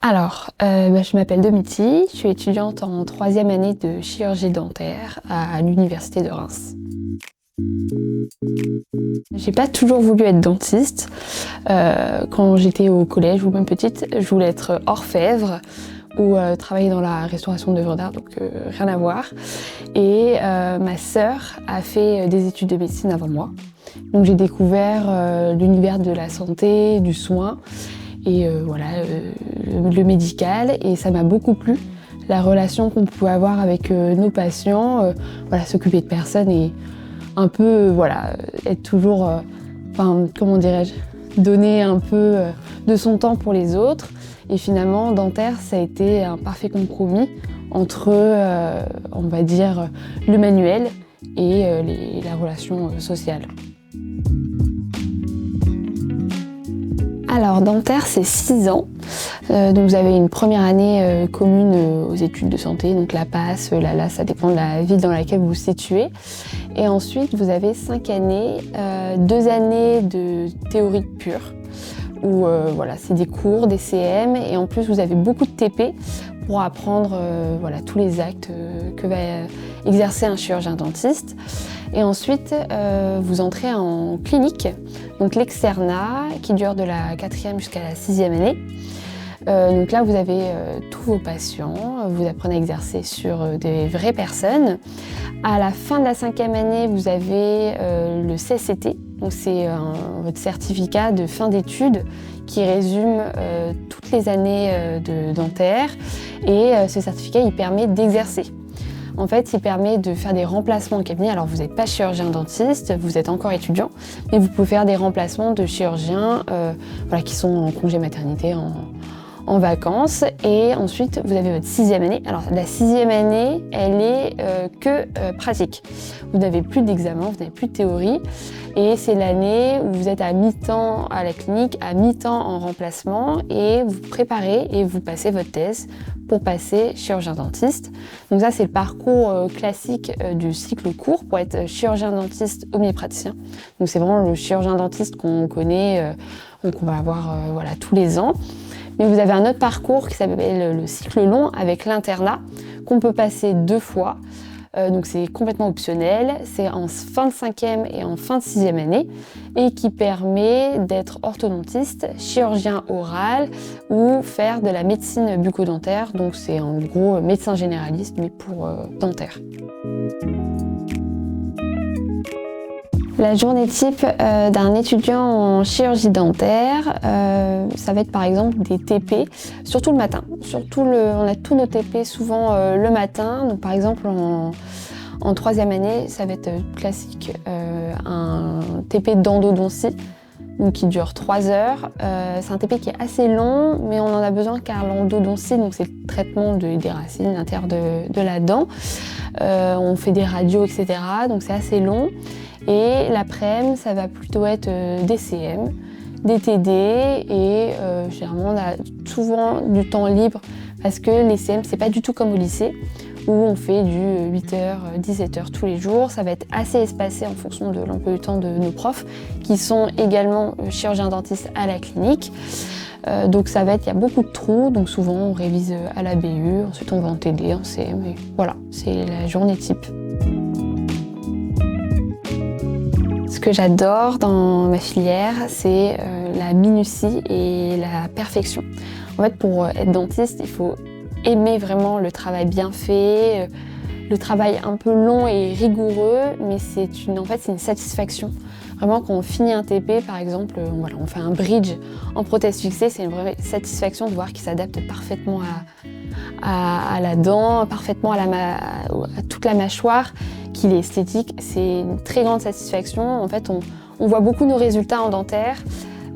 Je m'appelle Domiti, je suis étudiante en 3e année de chirurgie dentaire à l'université de Reims. J'ai pas toujours voulu être dentiste. Quand j'étais au collège ou même petite, je voulais être orfèvre ou travailler dans la restauration d'œuvres d'art, donc rien à voir. Et ma sœur a fait des études de médecine avant moi. Donc j'ai découvert l'univers de la santé, du soin et le médical, et ça m'a beaucoup plu. La relation qu'on pouvait avoir avec nos patients, s'occuper de personnes et un peu, être toujours, donner un peu de son temps pour les autres. Et finalement, dentaire, ça a été un parfait compromis entre, le manuel et la relation sociale. Alors, dentaire, c'est 6 ans. Donc vous avez une première année commune aux études de santé, donc la PASS, la LAS, ça dépend de la ville dans laquelle vous vous situez. Et ensuite, vous avez 5 années, 2 années de théorie pure, où c'est des cours, des CM, et en plus vous avez beaucoup de TP pour apprendre tous les actes que va exercer un chirurgien dentiste. Et ensuite, vous entrez en clinique, donc l'externat, qui dure de la 4e jusqu'à la 6e année. Donc là, vous avez tous vos patients, vous apprenez à exercer sur des vraies personnes. À la fin de la 5e année, vous avez le CSCT, donc c'est votre certificat de fin d'études qui résume toutes les années de dentaire. Et ce certificat, il permet d'exercer. En fait, il permet de faire des remplacements en cabinet. Alors, vous n'êtes pas chirurgien dentiste, vous êtes encore étudiant, mais vous pouvez faire des remplacements de chirurgiens qui sont en congé maternité, en vacances. Et ensuite, vous avez votre 6e année. Alors, la 6e année, elle est que pratique. Vous n'avez plus d'examen, vous n'avez plus de théorie. Et c'est l'année où vous êtes à mi-temps à la clinique, à mi-temps en remplacement, et vous préparez et vous passez votre thèse pour passer chirurgien dentiste. Donc ça, c'est le parcours classique du cycle court pour être chirurgien dentiste omnipraticien. Donc c'est vraiment le chirurgien dentiste qu'on connaît, qu'on va avoir tous les ans. Mais vous avez un autre parcours qui s'appelle le cycle long avec l'internat, qu'on peut passer 2 fois. Donc c'est complètement optionnel, c'est en fin de 5e et en fin de 6e année, et qui permet d'être orthodontiste, chirurgien oral ou faire de la médecine bucco-dentaire. Donc c'est en gros médecin généraliste mais pour dentaire. La journée type d'un étudiant en chirurgie dentaire, ça va être par exemple des TP, surtout le matin. On a tous nos TP souvent le matin. Donc par exemple en 3e année, ça va être classique, un TP d'endodontie, donc qui dure 3 heures. C'est un TP qui est assez long, mais on en a besoin car l'endodontie, donc c'est le traitement des racines, l'intérieur de la dent. On fait des radios, etc. Donc c'est assez long. Et l'après-midi, ça va plutôt être des CM, des TD, et généralement on a souvent du temps libre parce que les CM, c'est pas du tout comme au lycée où on fait du 8h, 17h tous les jours. Ça va être assez espacé en fonction de l'emploi du temps de nos profs qui sont également chirurgiens dentistes à la clinique. Donc ça va être, il y a beaucoup de trous, donc souvent on révise à la BU, ensuite on va en TD, en CM, et voilà, c'est la journée type. Ce que j'adore dans ma filière, c'est la minutie et la perfection. En fait, pour être dentiste, il faut aimer vraiment le travail bien fait, le travail un peu long et rigoureux, mais c'est une satisfaction. Vraiment, quand on finit un TP, par exemple, on fait un bridge en prothèse fixée, c'est une vraie satisfaction de voir qu'il s'adapte parfaitement à la dent, parfaitement à toute la mâchoire, qu'il est esthétique. C'est une très grande satisfaction. En fait, on voit beaucoup nos résultats en dentaire.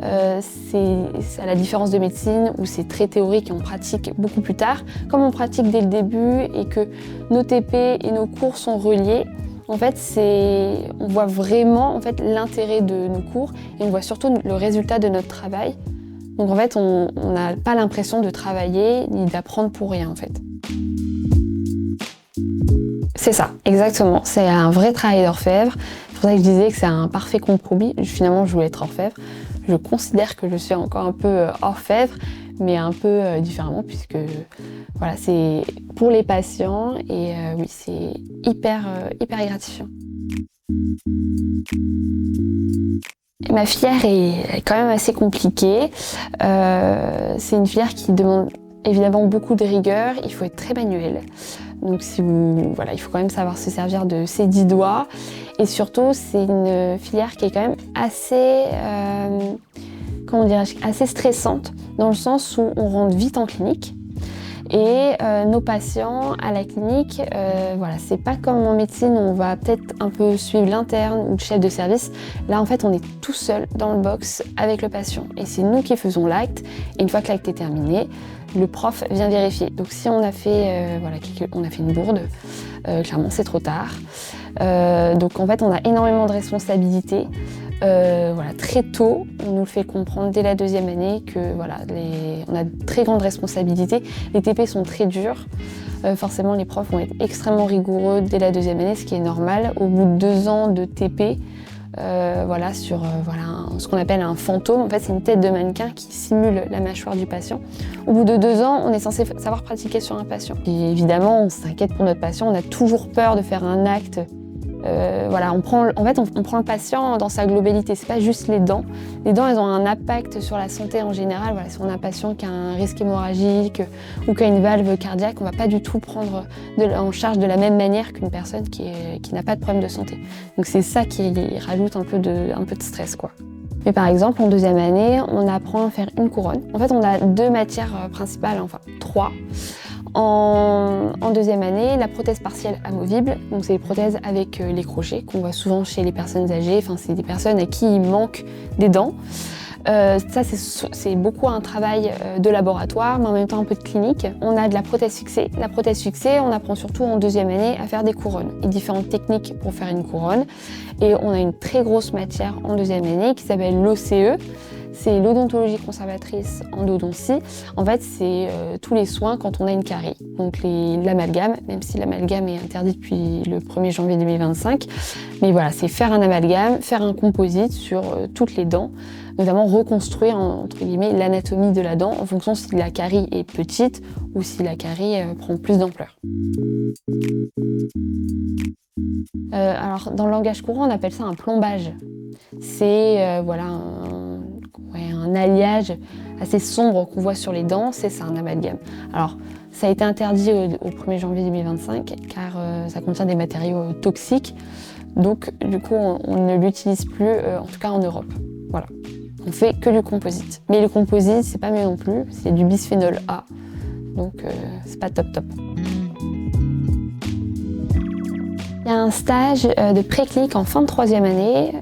C'est à la différence de médecine où c'est très théorique et on pratique beaucoup plus tard. Comme on pratique dès le début et que nos TP et nos cours sont reliés, en fait, on voit vraiment l'intérêt de nos cours et on voit surtout le résultat de notre travail. Donc en fait, on n'a pas l'impression de travailler ni d'apprendre pour rien en fait. C'est ça, exactement. C'est un vrai travail d'orfèvre. C'est pour ça que je disais que c'est un parfait compromis. Finalement, je voulais être orfèvre. Je considère que je suis encore un peu orfèvre, mais un peu différemment puisque voilà, c'est pour les patients et oui, c'est hyper gratifiant. Ma filière est quand même assez compliquée. C'est une filière qui demande évidemment beaucoup de rigueur, il faut être très manuel. Donc voilà, il faut quand même savoir se servir de ses 10 doigts. Et surtout, c'est une filière qui est quand même assez, assez stressante, dans le sens où on rentre vite en clinique. Et nos patients à la clinique, voilà, c'est pas comme en médecine où on va peut-être un peu suivre l'interne ou le chef de service. Là, en fait, on est tout seul dans le box avec le patient. Et c'est nous qui faisons l'acte. Et une fois que l'acte est terminé, le prof vient vérifier. Donc si on a fait, on a fait une bourde, clairement, c'est trop tard. Donc en fait, on a énormément de responsabilités. Voilà, très tôt, on nous le fait comprendre dès la 2e année que voilà, on a de très grandes responsabilités. Les TP sont très durs. Forcément, les profs vont être extrêmement rigoureux dès la 2e année, ce qui est normal. Au bout de 2 ans de TP, voilà, sur ce qu'on appelle un fantôme, en fait, c'est une tête de mannequin qui simule la mâchoire du patient. Au bout de 2 ans, on est censé savoir pratiquer sur un patient. Et évidemment, on s'inquiète pour notre patient, on a toujours peur de faire un acte. Voilà, on prend le patient dans sa globalité, c'est pas juste les dents. Les dents, elles ont un impact sur la santé en général. Voilà, si on a un patient qui a un risque hémorragique ou qui a une valve cardiaque, on va pas du tout prendre en charge de la même manière qu'une personne qui n'a pas de problème de santé. Donc c'est ça qui rajoute un peu de stress, quoi. Mais par exemple, en 2e année, on apprend à faire une couronne. En fait, on a 2 matières principales, enfin 3. En 2e année, la prothèse partielle amovible, donc c'est les prothèses avec les crochets qu'on voit souvent chez les personnes âgées, enfin c'est des personnes à qui il manque des dents. Ça c'est beaucoup un travail de laboratoire, mais en même temps un peu de clinique. On a de la prothèse fixée. La prothèse fixée, on apprend surtout en 2e année à faire des couronnes et différentes techniques pour faire une couronne. Et on a une très grosse matière en 2e année qui s'appelle l'OCE. C'est l'odontologie conservatrice endodontie. En fait, c'est tous les soins quand on a une carie. Donc l'amalgame, même si l'amalgame est interdit depuis le 1er janvier 2025. Mais voilà, c'est faire un amalgame, faire un composite sur toutes les dents, notamment reconstruire, entre guillemets, l'anatomie de la dent en fonction si la carie est petite ou si la carie prend plus d'ampleur. Alors, dans le langage courant, on appelle ça un plombage. C'est voilà, un alliage assez sombre qu'on voit sur les dents, c'est ça, un amalgame. Alors, ça a été interdit au 1er janvier 2025 car ça contient des matériaux toxiques. Donc, du coup, on ne l'utilise plus, en tout cas en Europe. Voilà. On fait que du composite. Mais le composite, c'est pas mieux non plus, c'est du bisphénol A. Donc, c'est pas top. Il y a un stage de pré-clinique en fin de 3e année.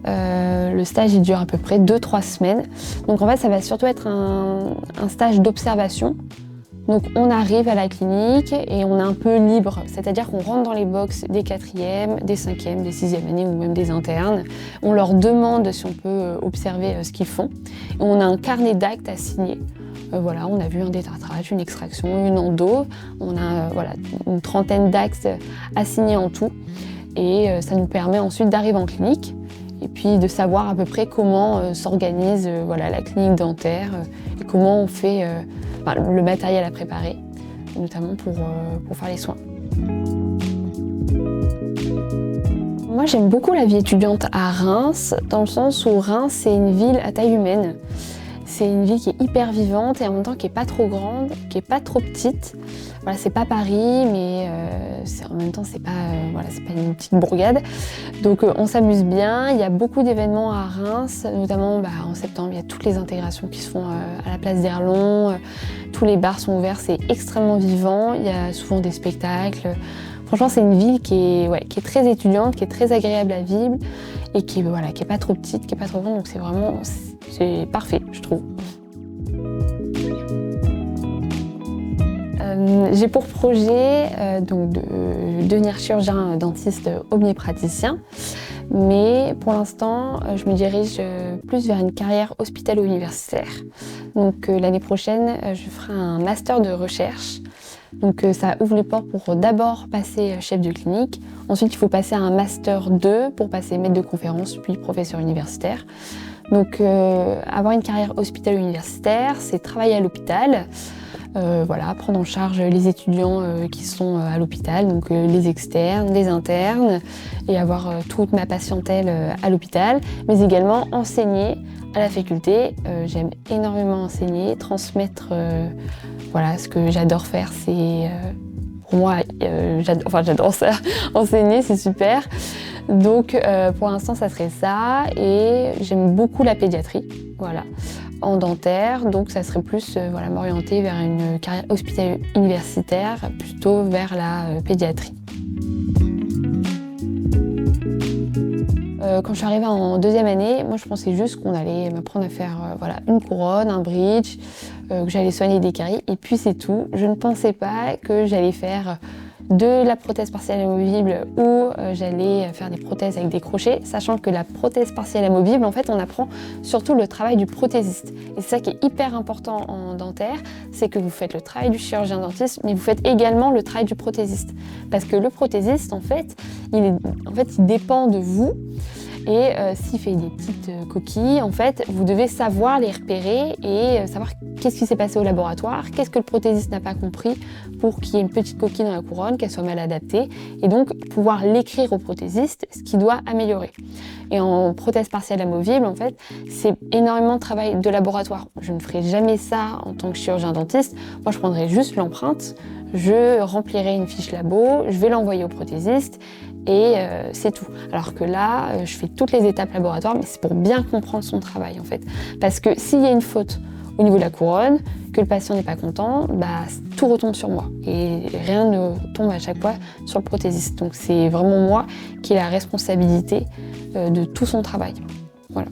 Le stage, il dure à peu près 2-3 semaines. Donc en fait, ça va surtout être un stage d'observation. Donc on arrive à la clinique et on est un peu libre. C'est-à-dire qu'on rentre dans les box des 4e, des 5e, des 6e années ou même des internes. On leur demande si on peut observer ce qu'ils font. Et on a un carnet d'actes à signer. Voilà, on a vu un détartrage, une extraction, une endo. On a une 30aine d'actes à signer en tout. Et ça nous permet ensuite d'arriver en clinique et puis de savoir à peu près comment s'organise la clinique dentaire et comment on fait le matériel à préparer, notamment pour faire les soins. Moi, j'aime beaucoup la vie étudiante à Reims, dans le sens où Reims, c'est une ville à taille humaine. C'est une ville qui est hyper vivante et en même temps qui est pas trop grande, qui est pas trop petite. Voilà, c'est pas Paris, mais en même temps c'est pas une petite bourgade. Donc on s'amuse bien. Il y a beaucoup d'événements à Reims, notamment en septembre. Il y a toutes les intégrations qui se font à la place d'Erlon. Tous les bars sont ouverts, c'est extrêmement vivant. Il y a souvent des spectacles. Franchement, c'est une ville qui est très étudiante, qui est très agréable à vivre et qui est pas trop petite, qui est pas trop grande. Donc c'est parfait, je trouve. J'ai pour projet de devenir chirurgien dentiste omnipraticien, mais pour l'instant, je me dirige plus vers une carrière hospitalo-universitaire. Donc l'année prochaine, je ferai un master de recherche. Donc ça ouvre les portes pour d'abord passer chef de clinique. Ensuite, il faut passer à un master 2 pour passer maître de conférence, puis professeur universitaire. Donc avoir une carrière hospitalo-universitaire, c'est travailler à l'hôpital, prendre en charge les étudiants qui sont à l'hôpital, donc les externes, les internes, et avoir toute ma patientèle à l'hôpital, mais également enseigner à la faculté. J'aime énormément enseigner, transmettre ce que j'adore faire, c'est pour moi, j'adore ça, enseigner, c'est super. Donc pour l'instant, ça serait ça, et j'aime beaucoup la pédiatrie, en dentaire, donc ça serait plus m'orienter vers une carrière hospitalo-universitaire, plutôt vers la pédiatrie. Quand je suis arrivée en deuxième année, moi je pensais juste qu'on allait m'apprendre à faire une couronne, un bridge, que j'allais soigner des caries, et puis c'est tout. Je ne pensais pas que j'allais faire de la prothèse partielle amovible ou j'allais faire des prothèses avec des crochets, sachant que la prothèse partielle amovible, en fait, on apprend surtout le travail du prothésiste. Et c'est ça qui est hyper important en dentaire, c'est que vous faites le travail du chirurgien dentiste, mais vous faites également le travail du prothésiste. Parce que le prothésiste, en fait, il dépend de vous. Et s'il fait des petites coquilles, en fait, vous devez savoir les repérer et savoir qu'est-ce qui s'est passé au laboratoire, qu'est-ce que le prothésiste n'a pas compris pour qu'il y ait une petite coquille dans la couronne, qu'elle soit mal adaptée, et donc pouvoir l'écrire au prothésiste, ce qu'il doit améliorer. Et en prothèse partielle amovible, en fait, c'est énormément de travail de laboratoire. Je ne ferai jamais ça en tant que chirurgien dentiste. Moi, je prendrai juste l'empreinte, je remplirai une fiche labo, je vais l'envoyer au prothésiste, et c'est tout. Alors que là, je fais toutes les étapes laboratoires, mais c'est pour bien comprendre son travail en fait. Parce que s'il y a une faute au niveau de la couronne, que le patient n'est pas content, tout retombe sur moi. Et rien ne tombe à chaque fois sur le prothésiste. Donc c'est vraiment moi qui ai la responsabilité de tout son travail. Voilà.